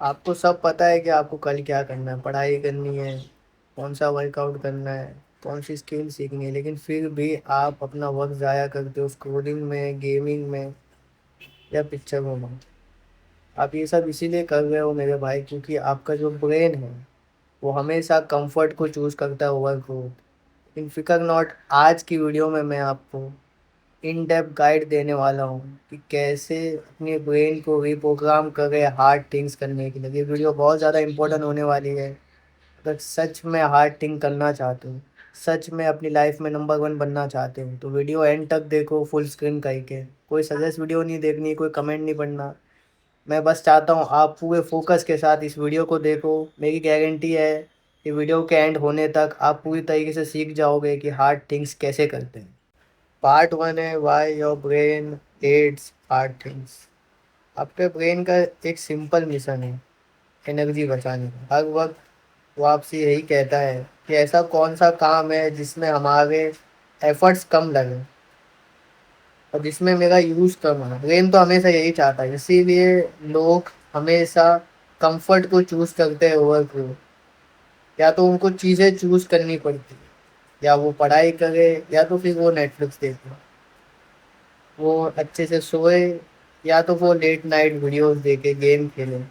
आपको सब पता है कि आपको कल क्या करना है, पढ़ाई करनी है, कौन सा वर्कआउट करना है, कौन सी स्किल सीखनी है, लेकिन फिर भी आप अपना वक्त ज़ाया करते हो स्क्रोलिंग में, गेमिंग में या पिक्चरों में। आप ये सब इसीलिए कर रहे हो मेरे भाई, क्योंकि आपका जो ब्रेन है वो हमेशा कंफर्ट को चूज़ करता है ओवर ग्रोथ। इन फिकर नॉट, आज की वीडियो में मैं आपको इन डेप्थ गाइड देने वाला हूँ कि कैसे अपने ब्रेन को रिप्रोग्राम करें हार्ड थिंग्स करने के लिए। ये वीडियो बहुत ज़्यादा इंपॉर्टेंट होने वाली है। अगर सच में हार्ड थिंग करना चाहते हो, सच में अपनी लाइफ में नंबर वन बनना चाहते हो, तो वीडियो एंड तक देखो फुल स्क्रीन करके। कोई सजेस्ट वीडियो नहीं देखनी, कोई कमेंट नहीं पढ़ना। मैं बस चाहता हूँ आप पूरे फोकस के साथ इस वीडियो को देखो। मेरी गारंटी है कि वीडियो के एंड होने तक आप पूरी तरीके से सीख जाओगे कि हार्ड थिंग्स कैसे करते हैं। पार्ट वन है why your brain hates hard things. आपके ब्रेन का एक सिंपल मिशन है, एनर्जी बचाने का। हर वक्त वो आपसे यही कहता है कि ऐसा कौन सा काम है जिसमें हमारे एफर्ट्स कम लगे और जिसमें मेरा यूज़ कम है। ब्रेन तो हमेशा यही चाहता है, इसीलिए लोग हमेशा कंफर्ट को चूज़ करते हैं ओवर ग्रोथ। या तो उनको चीज़ें चूज़ करनी पड़ती है, या वो पढ़ाई करे, या तो फिर वो नेटफ्लिक्स देखे, वो अच्छे से सोए, या तो वो लेट नाइट वीडियोस देखे, गेम खेले।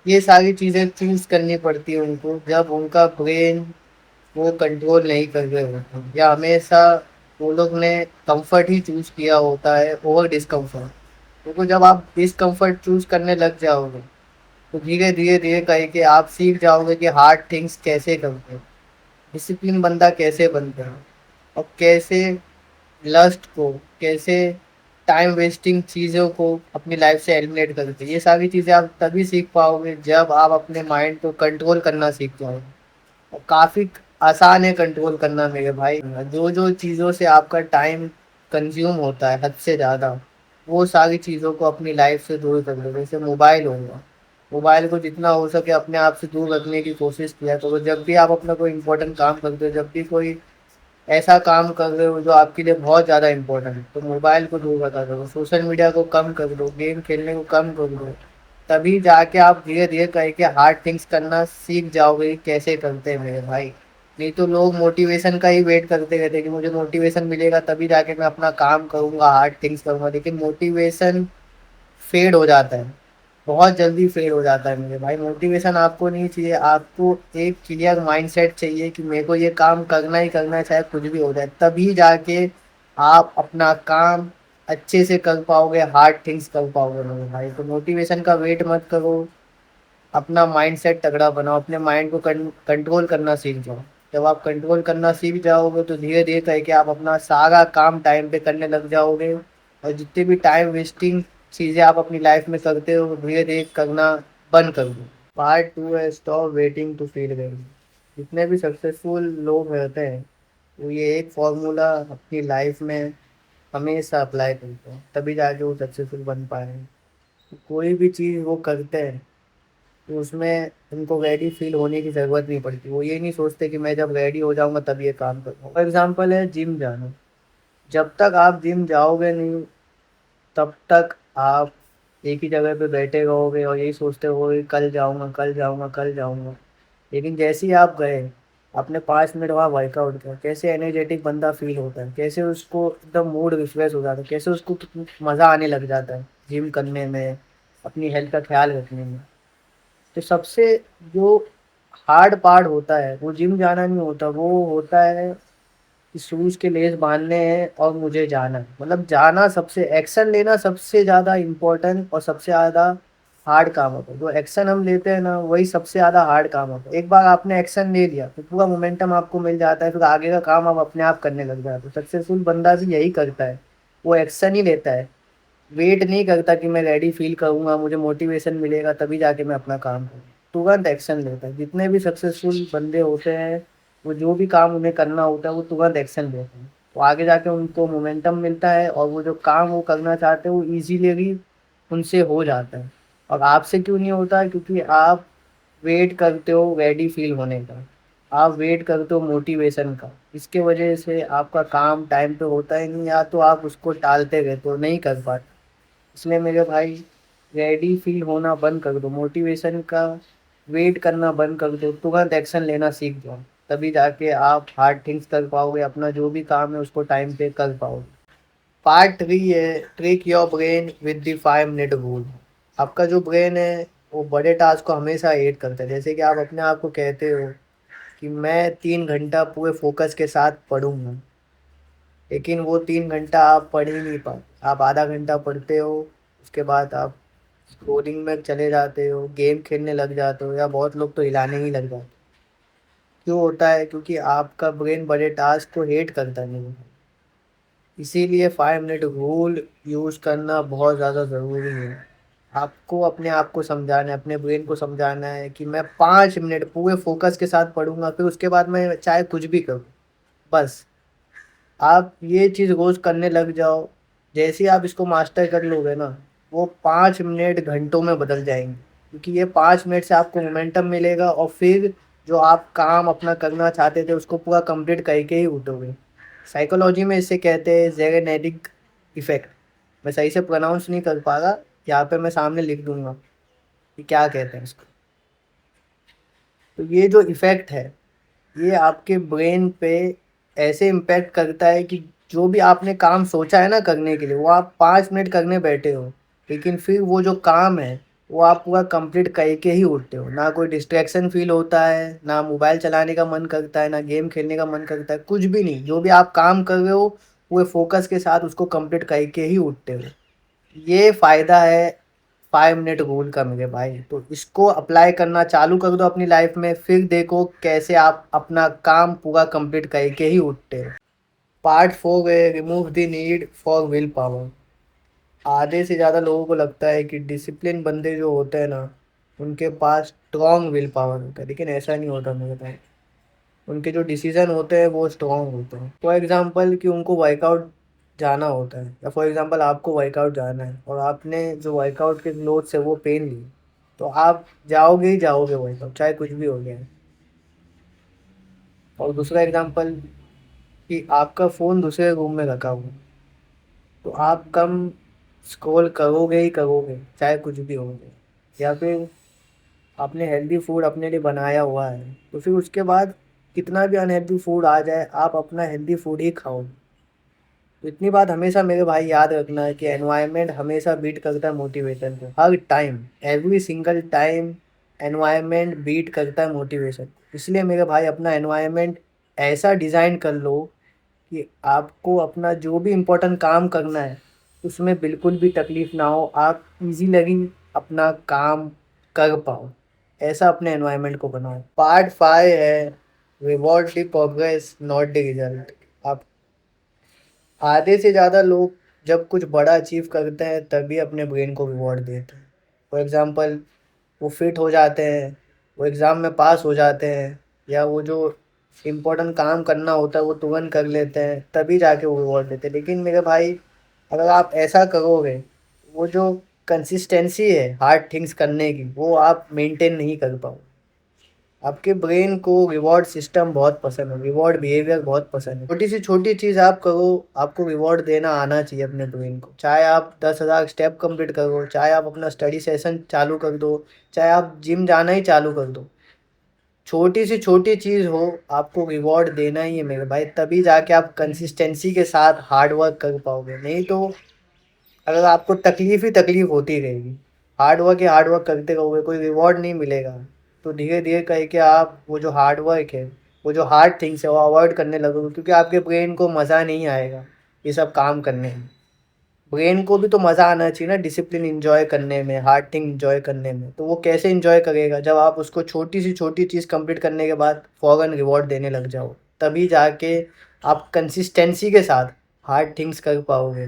ये सारी चीज़ें चूज करनी पड़ती है उनको जब उनका ब्रेन वो कंट्रोल नहीं कर रहे होते हैं, या हमेशा वो लोग ने कंफर्ट ही चूज किया होता है ओवर डिस्कम्फर्ट। क्योंकि जब आप डिस्कम्फर्ट चूज करने लग जाओगे तो धीरे धीरे धीरे करके आप सीख जाओगे कि हार्ड थिंग्स कैसे करते हैं, डिसिप्लिन बंदा कैसे बनता है, और कैसे लस्ट को, कैसे टाइम वेस्टिंग चीज़ों को अपनी लाइफ से एलिमिनेट करते हैं। ये सारी चीज़ें आप तभी सीख पाओगे जब आप अपने माइंड को कंट्रोल करना सीख जाओगे। और काफ़ी आसान है कंट्रोल करना मेरे भाई। जो जो चीज़ों से आपका टाइम कंज्यूम होता है हद से ज़्यादा, वो सारी चीज़ों को अपनी लाइफ से दूर कर दो। जैसे मोबाइल हो गया, मोबाइल को जितना हो सके अपने आप से दूर रखने की कोशिश किया करो। जब भी आप अपना कोई इंपॉर्टेंट काम करते हो, जब भी कोई ऐसा काम कर रहे हो जो आपके लिए बहुत ज़्यादा इम्पोर्टेंट है, तो मोबाइल को दूर रखा करो, सोशल मीडिया को कम कर दो, गेम खेलने को कम कर दो। तभी जाके आप धीरे धीरे करके हार्ड थिंग्स करना सीख जाओगे कि कैसे करते हैं मेरे भाई। नहीं तो लोग मोटिवेशन का ही वेट करते रहते हैं कि मुझे मोटिवेशन मिलेगा तभी जाके मैं अपना काम करूँगा, हार्ड थिंग्स करूँगा। लेकिन मोटिवेशन फेड हो जाता है, बहुत जल्दी फेड हो जाता है मेरे भाई। मोटिवेशन आपको नहीं चाहिए, आपको एक क्लियर माइंडसेट चाहिए कि मेरे को ये काम करना ही करना है, चाहे कुछ भी हो जाए। तभी जाके आप अपना काम अच्छे से कर पाओगे, हार्ड थिंग्स कर पाओगे मेरे भाई। तो मोटिवेशन का वेट मत करो, अपना माइंडसेट तगड़ा बनाओ, अपने माइंड को कंट्रोल करना सीख जाओ। जब आप कंट्रोल करना सीख जाओगे तो धीरे धीरे करके आप अपना सारा काम टाइम पे करने लग जाओगे, और जितने भी टाइम वेस्टिंग चीज़ें आप अपनी लाइफ में करते हो धीरे धीरे करना बंद कर दो। पार्ट टू है stop waiting to feel ready. जितने भी सक्सेसफुल लोग रहते हैं वो ये एक फॉर्मूला अपनी लाइफ में हमेशा अप्लाई करते हैं, तभी जाके वो सक्सेसफुल बन पाए। कोई भी चीज़ वो करते हैं तो उसमें उनको रेडी फील होने की ज़रूरत नहीं पड़ती। वो ये नहीं सोचते कि मैं जब रेडी हो जाऊंगा तब ये काम करूँगा। फॉर एग्जाम्पल है जिम जाना। जब तक आप जिम जाओगे नहीं तब तक आप एक ही जगह पे बैठे रहोगे और यही सोचते रहोगे कल जाऊंगा, कल जाऊंगा, कल जाऊंगा। लेकिन जैसे ही आप गए, आपने 5 मिनट वहाँ वर्कआउट किया, कैसे एनर्जेटिक बंदा फील होता है, कैसे उसको एकदम मूड रिफ्रेश हो जाता है, कैसे उसको मज़ा आने लग जाता है जिम करने में, अपनी हेल्थ का ख्याल रखने में। तो सबसे जो हार्ड पार्ट होता है वो जिम जाना नहीं होता, वो होता है कि शूज़ के लेस बांधने हैं और मुझे जाना है। मतलब जाना सबसे, एक्शन लेना सबसे ज़्यादा इम्पोर्टेंट और सबसे ज़्यादा हार्ड काम होता है। जो एक्शन हम लेते हैं ना वही सबसे ज़्यादा हार्ड काम होता है। एक बार आपने एक्शन ले लिया तो पूरा मोमेंटम आपको मिल जाता है, फिर आगे का काम आप अपने आप करने लग जाते हो। सक्सेसफुल बंदा भी यही करता है, वो एक्शन ही लेता है। वेट नहीं करता कि मैं रेडी फील करूँगा, मुझे मोटिवेशन मिलेगा तभी जाके मैं अपना काम करूँ। तुरंत एक्शन लेता है। जितने भी सक्सेसफुल बंदे होते हैं वो जो भी काम उन्हें करना होता है वो तुरंत एक्शन लेते हैं, तो आगे जाके उनको मोमेंटम मिलता है और वो जो काम वो करना चाहते हैं वो इजीली उनसे हो जाता है। और आपसे क्यों नहीं होता है? क्योंकि आप वेट करते हो रेडी फील होने का, आप वेट करते हो मोटिवेशन का। इसके वजह से आपका काम टाइम पे होता ही नहीं, या तो आप उसको टालते रहते हो, नहीं कर पाते। इसलिए मेरे भाई रेडी फील होना बंद कर दो, मोटिवेशन का वेट करना बंद कर दो, तुरंत एक्शन लेना सीख जाओ। तभी जाके आप हार्ड थिंग्स कर पाओगे, अपना जो भी काम है उसको टाइम पे कर पाओगे। पार्ट 3 है trick your brain with the 5 minute rule. आपका जो ब्रेन है वो बड़े टास्क को हमेशा हेट करता है। जैसे कि आप अपने आप को कहते हो कि मैं 3 घंटा पूरे फोकस के साथ पढ़ूंगा, लेकिन वो 3 घंटा आप पढ़ ही नहीं पाते। आप आधा घंटा पढ़ते हो, उसके बाद आप स्क्रोलिंग में चले जाते हो, गेम खेलने लग जाते हो, या बहुत लोग तो हिलाने ही लग जाते हो। क्यों होता है? क्योंकि आपका ब्रेन बड़े टास्क को हेट करता नहीं है। इसीलिए 5 मिनट रूल यूज़ करना बहुत ज़्यादा ज़रूरी है। आपको अपने आप को समझाना है, अपने ब्रेन को समझाना है कि मैं 5 मिनट पूरे फोकस के साथ पढ़ूंगा, फिर उसके बाद मैं चाहे कुछ भी करूँ। बस आप ये चीज़ रोज़ करने लग जाओ। जैसे ही आप इसको मास्टर कर लोगे ना, वो 5 मिनट घंटों में बदल जाएंगे। क्योंकि ये 5 मिनट से आपको मोमेंटम मिलेगा, और फिर जो आप काम अपना करना चाहते थे उसको पूरा कंप्लीट करके ही उठोगे। साइकोलॉजी में इसे कहते हैं ज़ेरेनेटिक इफेक्ट। मैं सही से प्रोनाउंस नहीं कर पा रहा, यहाँ पे मैं सामने लिख दूंगा कि क्या कहते हैं इसको। तो ये जो इफेक्ट है, ये आपके ब्रेन पे ऐसे इम्पैक्ट करता है कि जो भी आपने काम सोचा है ना करने के लिए, वो आप 5 मिनट करने बैठे हो, लेकिन फिर वो जो काम है वो आप पूरा कंप्लीट करके ही उठते हो। ना कोई डिस्ट्रैक्शन फील होता है, ना मोबाइल चलाने का मन करता है, ना गेम खेलने का मन करता है, कुछ भी नहीं। जो भी आप काम कर रहे हो वो फोकस के साथ उसको कंप्लीट करके ही उठते हो। ये फ़ायदा है 5 मिनट रूल का मेरे भाई। तो इसको अप्लाई करना चालू कर दो अपनी लाइफ में, फिर देखो कैसे आप अपना काम पूरा कंप्लीट करके ही उठते हो। पार्ट 4 है remove the need for will power. आधे से ज़्यादा लोगों को लगता है कि डिसिप्लिन बंदे जो होते हैं ना, उनके पास स्ट्रॉन्ग विल पावर होता है, लेकिन ऐसा नहीं होता मेरे भाई। उनके जो डिसीजन होते हैं वो स्ट्रॉन्ग होते हैं। फॉर एग्जांपल कि उनको वर्कआउट जाना होता है, या फॉर एग्जांपल आपको वर्कआउट जाना है और आपने जो वर्कआउट के क्लोथ्स है वो पहन ली, तो आप जाओगे ही जाओगे वर्कआउट, चाहे कुछ भी हो गया। और दूसरा एग्जांपल कि आपका फ़ोन दूसरे रूम में रखा हुआ है, तो आप कम स्क्रॉल करोगे ही करोगे, चाहे कुछ भी हो गया। या फिर आपने हेल्दी फूड अपने लिए बनाया हुआ है, तो फिर उसके बाद कितना भी अनहेल्दी फूड आ जाए आप अपना हेल्दी फूड ही खाओ। तो इतनी बात हमेशा मेरे भाई याद रखना है कि एनवायरनमेंट हमेशा बीट करता है मोटिवेशन को, हर time, every single time environment beat करता है मोटिवेशन। इसलिए मेरे भाई अपना एनवायरनमेंट ऐसा डिज़ाइन कर लो कि आपको अपना जो भी इम्पोर्टेंट काम करना है उसमें बिल्कुल भी तकलीफ़ ना हो, आप इजीली अपना काम कर पाओ। ऐसा अपने एनवायरनमेंट को बनाओ। पार्ट 5 है reward the progress not the result. आप आधे से ज़्यादा लोग जब कुछ बड़ा अचीव करते हैं तभी अपने ब्रेन को रिवॉर्ड देते हैं। फॉर एग्ज़ाम्पल वो फिट हो जाते हैं, वो एग्ज़ाम में पास हो जाते हैं, या वो जो इम्पोर्टेंट काम करना होता है वो तुरंत कर लेते हैं, तभी जाके वो रिवॉर्ड देते हैं। लेकिन मेरे भाई अगर आप ऐसा करोगे, वो जो कंसिस्टेंसी है हार्ड थिंग्स करने की वो आप मेंटेन नहीं कर पाओ। आपके ब्रेन को रिवॉर्ड सिस्टम बहुत पसंद है, रिवॉर्ड बिहेवियर बहुत पसंद है। छोटी सी छोटी चीज़ आप करो, आपको रिवॉर्ड देना आना चाहिए अपने ब्रेन को। चाहे आप 10,000 स्टेप कंप्लीट करो, चाहे आप अपना स्टडी सेशन चालू कर दो, चाहे आप जिम जाना ही चालू कर दो, छोटी सी छोटी चीज़ हो, आपको रिवॉर्ड देना ही है मेरे भाई। तभी जाके आप कंसिस्टेंसी के साथ हार्ड वर्क कर पाओगे। नहीं तो अगर आपको तकलीफ ही तकलीफ होती रहेगी, हार्ड वर्क करते रहोगे, कोई रिवॉर्ड नहीं मिलेगा, तो धीरे धीरे करके आप वो जो हार्ड वर्क है, वो जो हार्ड थिंग्स है वो अवॉइड करने लगोगे। क्योंकि आपके ब्रेन को मज़ा नहीं आएगा ये सब काम करने में। ब्रेन को भी तो मज़ा आना चाहिए ना डिसिप्लिन इंजॉय करने में, हार्ड थिंग इंजॉय करने में। तो वो कैसे इंजॉय करेगा जब आप उसको छोटी सी छोटी चीज़ कंप्लीट करने के बाद फ़ौरन रिवॉर्ड देने लग जाओ। तभी जाके आप कंसिस्टेंसी के साथ हार्ड थिंग्स कर पाओगे,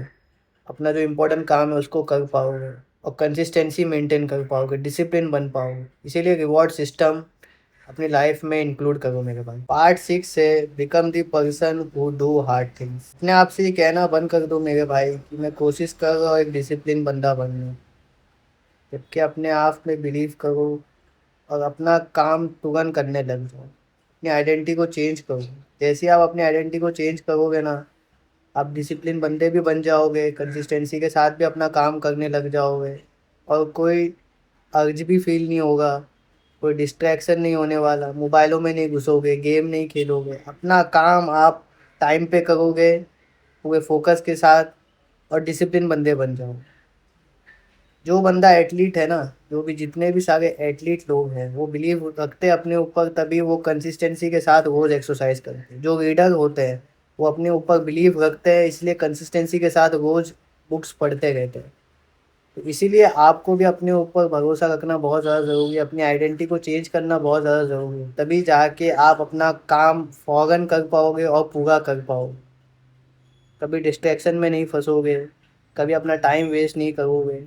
अपना जो इम्पोर्टेंट काम है उसको कर पाओगे, और कंसिस्टेंसी मेंटेन कर पाओगे, डिसिप्लिन बन पाओगे। इसीलिए रिवॉर्ड सिस्टम अपनी लाइफ में इंक्लूड करो मेरे भाई। पार्ट 6 है become the person who do hard things. अपने आप से ये कहना बंद कर दो मेरे भाई कि मैं कोशिश कर रहा हूँ एक डिसिप्लिन बंदा बनूँ, जबकि अपने आप में बिलीव करो और अपना काम तुरंत करने लग जाओ। अपनी आइडेंटिटी को चेंज करो। जैसे ही आप अपनी आइडेंटिटी को चेंज करोगे ना, आप डिसिप्लिन बंदे भी बन जाओगे, कंसिस्टेंसी के साथ भी अपना काम करने लग जाओगे, और कोई अर्ज भी फील नहीं होगा, कोई डिस्ट्रैक्शन नहीं होने वाला, मोबाइलों में नहीं घुसोगे, गेम नहीं खेलोगे, अपना काम आप टाइम पे करोगे पूरे फोकस के साथ, और डिसिप्लिन बंदे बन जाओ। जो बंदा एथलीट है ना, जो भी जितने भी सारे एथलीट लोग हैं वो बिलीव रखते हैं अपने ऊपर, तभी वो कंसिस्टेंसी के साथ रोज एक्सरसाइज करते हैं। जो रीडर होते हैं वो अपने ऊपर बिलीव रखते हैं, इसलिए कंसिस्टेंसी के साथ रोज बुक्स पढ़ते रहते हैं। तो इसीलिए आपको भी अपने ऊपर भरोसा रखना बहुत ज़्यादा ज़रूरी है, अपनी आइडेंटिटी को चेंज करना बहुत ज़्यादा ज़रूरी है, तभी जाके आप अपना काम फ़ौरन कर पाओगे और पूरा कर पाओगे। कभी डिस्ट्रैक्शन में नहीं फंसोगे, कभी अपना टाइम वेस्ट नहीं करोगे,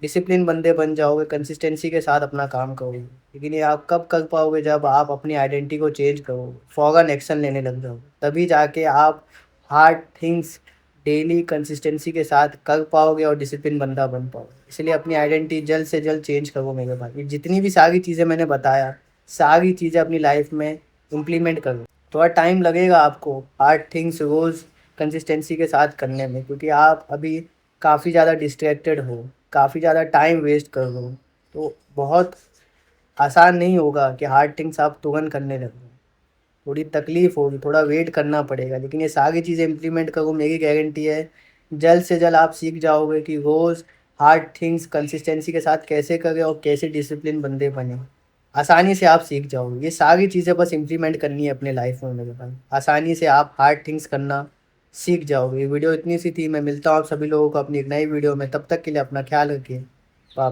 डिसिप्लिन बंदे बन जाओगे, कंसिस्टेंसी के साथ अपना काम करोगे। लेकिन ये आप कब कर पाओगे, जब आप अपनी आइडेंटिटी को चेंज करोगे, फ़ौरन एक्शन लेने लग जाओगे, तभी जाके आप हार्ड थिंग्स डेली कंसिस्टेंसी के साथ कर पाओगे और डिसिप्लिन बंदा बन पाओगे। इसलिए अपनी आइडेंटिटी जल्द से जल्द चेंज करो मेरे भाई। ये जितनी भी सारी चीज़ें मैंने बताया, सारी चीज़ें अपनी लाइफ में इम्प्लीमेंट करो। थोड़ा टाइम लगेगा आपको हार्ड थिंग्स रोज़ कंसिस्टेंसी के साथ करने में, क्योंकि आप अभी काफ़ी ज़्यादा डिस्ट्रैक्टेड हो, काफ़ी ज़्यादा टाइम वेस्ट कर रहे हो। तो बहुत आसान नहीं होगा कि हार्ड थिंग्स आप तुरंत करने लगो, थोड़ी तकलीफ होगी, थोड़ा वेट करना पड़ेगा, लेकिन ये सारी चीज़ें इम्प्लीमेंट करो, मेरी गारंटी है जल्द से जल्द आप सीख जाओगे कि रोज़ हार्ड थिंग्स कंसिस्टेंसी के साथ कैसे करें और कैसे डिसिप्लिन बंदे बने। आसानी से आप सीख जाओगे, ये सारी चीज़ें बस इम्प्लीमेंट करनी है अपने लाइफ में मेरे भाई, आसानी से आप हार्ड थिंग्स करना सीख जाओगे। ये वीडियो इतनी सी थी, मैं मिलता हूँ आप सभी लोगों को अपनी एक नई वीडियो में, तब तक के लिए अपना ख्याल रखिए। बाय।